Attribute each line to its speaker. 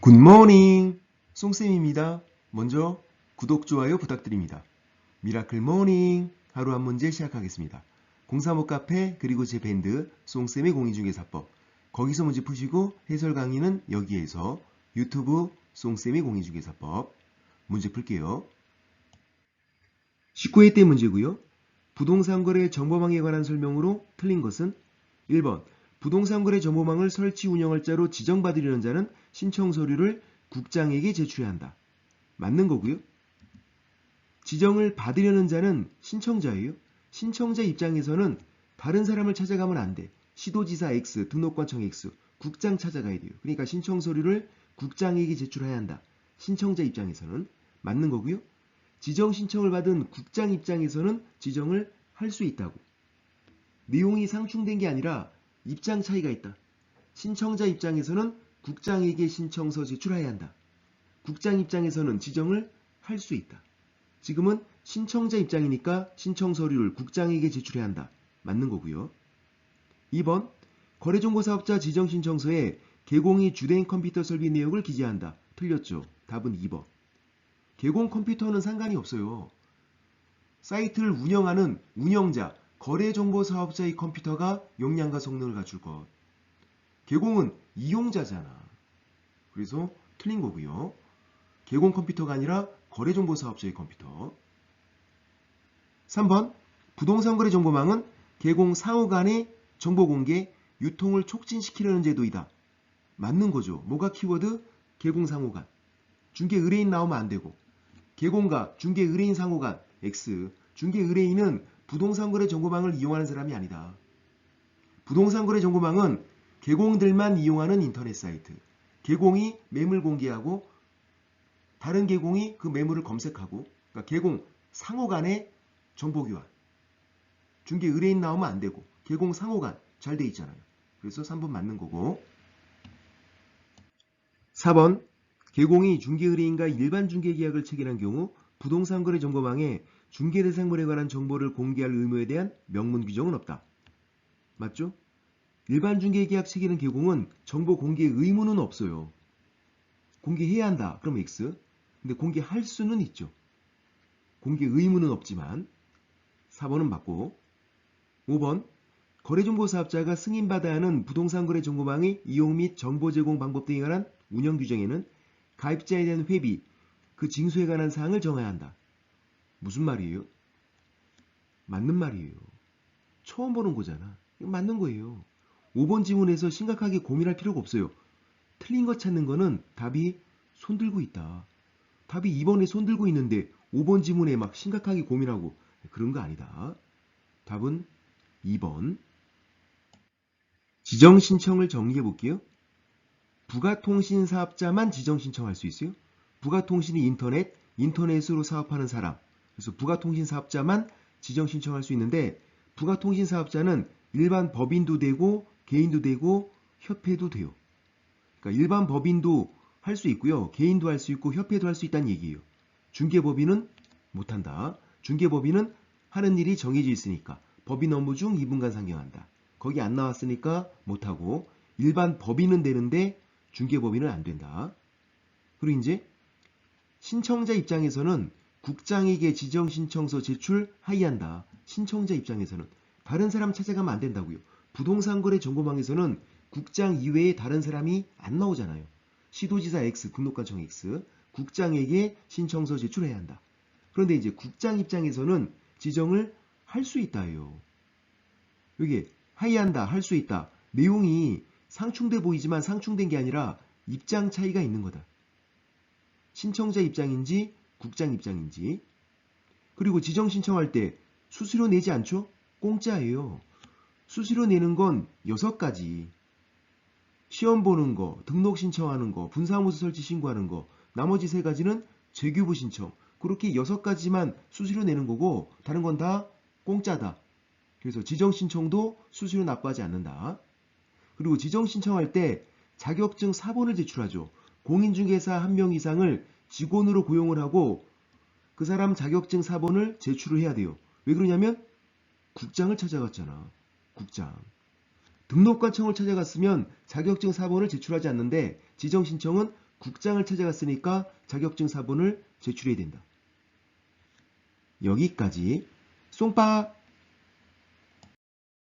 Speaker 1: 굿모닝! 송쌤입니다. 먼저 구독, 좋아요 부탁드립니다. 미라클 모닝! 하루 한 문제 시작하겠습니다. 035 카페 그리고 제 밴드 송쌤의 공인중개사법 거기서 문제 푸시고 해설 강의는 여기에서 유튜브 송쌤의 공인중개사법 문제 풀게요. 19회 때 문제고요. 부동산 거래 정보망에 관한 설명으로 틀린 것은 1번 부동산 거래 정보망을 설치 운영할 자로 지정받으려는 자는 신청 서류를 국장에게 제출해야 한다. 맞는 거고요. 지정을 받으려는 자는 신청자예요. 신청자 입장에서는 다른 사람을 찾아가면 안 돼. 시도지사 X, 등록관청 X, 국장 찾아가야 돼요. 그러니까 신청 서류를 국장에게 제출해야 한다. 신청자 입장에서는 맞는 거고요. 지정 신청을 받은 국장 입장에서는 지정을 할 수 있다고. 내용이 상충된 게 아니라 입장 차이가 있다. 신청자 입장에서는 국장에게 신청서 제출해야 한다. 국장 입장에서는 지정을 할 수 있다. 지금은 신청자 입장이니까 신청 서류를 국장에게 제출해야 한다. 맞는 거고요. 2번 거래정보사업자 지정신청서에 개공이 주된 컴퓨터 설비 내역을 기재한다. 틀렸죠. 답은 2번. 개공 컴퓨터는 상관이 없어요. 사이트를 운영하는 운영자, 거래정보사업자의 컴퓨터가 역량과 성능을 갖출 것. 개공은 이용자잖아. 그래서 틀린 거고요. 개공 컴퓨터가 아니라 거래정보사업자의 컴퓨터. 3번 부동산 거래 정보망은 개공 상호 간의 정보 공개, 유통을 촉진시키려는 제도이다. 맞는 거죠. 뭐가 키워드? 개공 상호 간. 중개 의뢰인 나오면 안 되고. 개공과 중개 의뢰인 상호 간 X. 중개 의뢰인은 부동산 거래 정보망을 이용하는 사람이 아니다. 부동산 거래 정보망은 개공들만 이용하는 인터넷 사이트. 개공이 매물 공개하고 다른 개공이 그 매물을 검색하고, 그러니까 개공 상호 간의 정보 교환. 중개 의뢰인 나오면 안 되고 개공 상호 간 잘 돼 있잖아요. 그래서 3번 맞는 거고. 4번 개공이 중개 의뢰인과 일반 중개 계약을 체결한 경우 부동산 거래 정보망에 중개 대상물에 관한 정보를 공개할 의무에 대한 명문 규정은 없다. 맞죠? 일반 중개 계약 체결한 개공은 정보 공개 의무는 없어요. 공개해야 한다. 그럼 X. 근데 공개할 수는 있죠. 공개 의무는 없지만 4번은 맞고. 5번 거래정보사업자가 승인받아야 하는 부동산 거래 정보망의 이용 및 정보 제공 방법 등에 관한 운영 규정에는 가입자에 대한 회비, 그 징수에 관한 사항을 정해야 한다. 무슨 말이에요? 맞는 말이에요. 처음 보는 거잖아. 이거 맞는 거예요. 5번 지문에서 심각하게 고민할 필요가 없어요. 틀린 거 찾는 거는 답이 손들고 있다. 답이 2번에 손들고 있는데 5번 지문에 막 심각하게 고민하고 그런 거 아니다. 답은 2번. 지정 신청을 정리해 볼게요. 부가통신 사업자만 지정 신청할 수 있어요. 부가통신이 인터넷으로 사업하는 사람. 그래서 부가통신 사업자만 지정 신청할 수 있는데 부가통신 사업자는 일반 법인도 되고 개인도 되고 협회도 돼요. 그러니까 일반 법인도 할 수 있고요. 개인도 할 수 있고 협회도 할 수 있다는 얘기예요. 중개법인은 못한다. 중개법인은 하는 일이 정해져 있으니까 법인 업무 중 2분간 상경한다. 거기 안 나왔으니까 못하고 일반 법인은 되는데 중개법인은 안 된다. 그리고 이제 신청자 입장에서는 국장에게 지정신청서 제출 하이한다. 신청자 입장에서는 다른 사람 찾아가면 안 된다고요. 부동산 거래 정보망에서는 국장 이외에 다른 사람이 안 나오잖아요. 시도지사 X, 등록관청 X, 국장에게 신청서 제출해야 한다. 그런데 이제 국장 입장에서는 지정을 할 수 있다예요. 여기 하이한다, 할 수 있다. 내용이 상충돼 보이지만 상충된 게 아니라 입장 차이가 있는 거다. 신청자 입장인지 국장 입장인지. 그리고 지정 신청할 때 수수료 내지 않죠? 공짜예요. 수수료 내는 건 6가지. 시험 보는 거, 등록 신청하는 거, 분사무소 설치 신고하는 거, 나머지 3가지는 재규부 신청. 그렇게 6가지만 수수료 내는 거고 다른 건 다 공짜다. 그래서 지정 신청도 수수료 납부하지 않는다. 그리고 지정 신청할 때 자격증 사본을 제출하죠. 공인중개사 1명 이상을 직원으로 고용을 하고 그 사람 자격증 사본을 제출을 해야 돼요. 왜 그러냐면 국장을 찾아갔잖아. 국장. 등록관청을 찾아갔으면 자격증 사본을 제출하지 않는데 지정 신청은 국장을 찾아갔으니까 자격증 사본을 제출해야 된다. 여기까지. 쏭빠!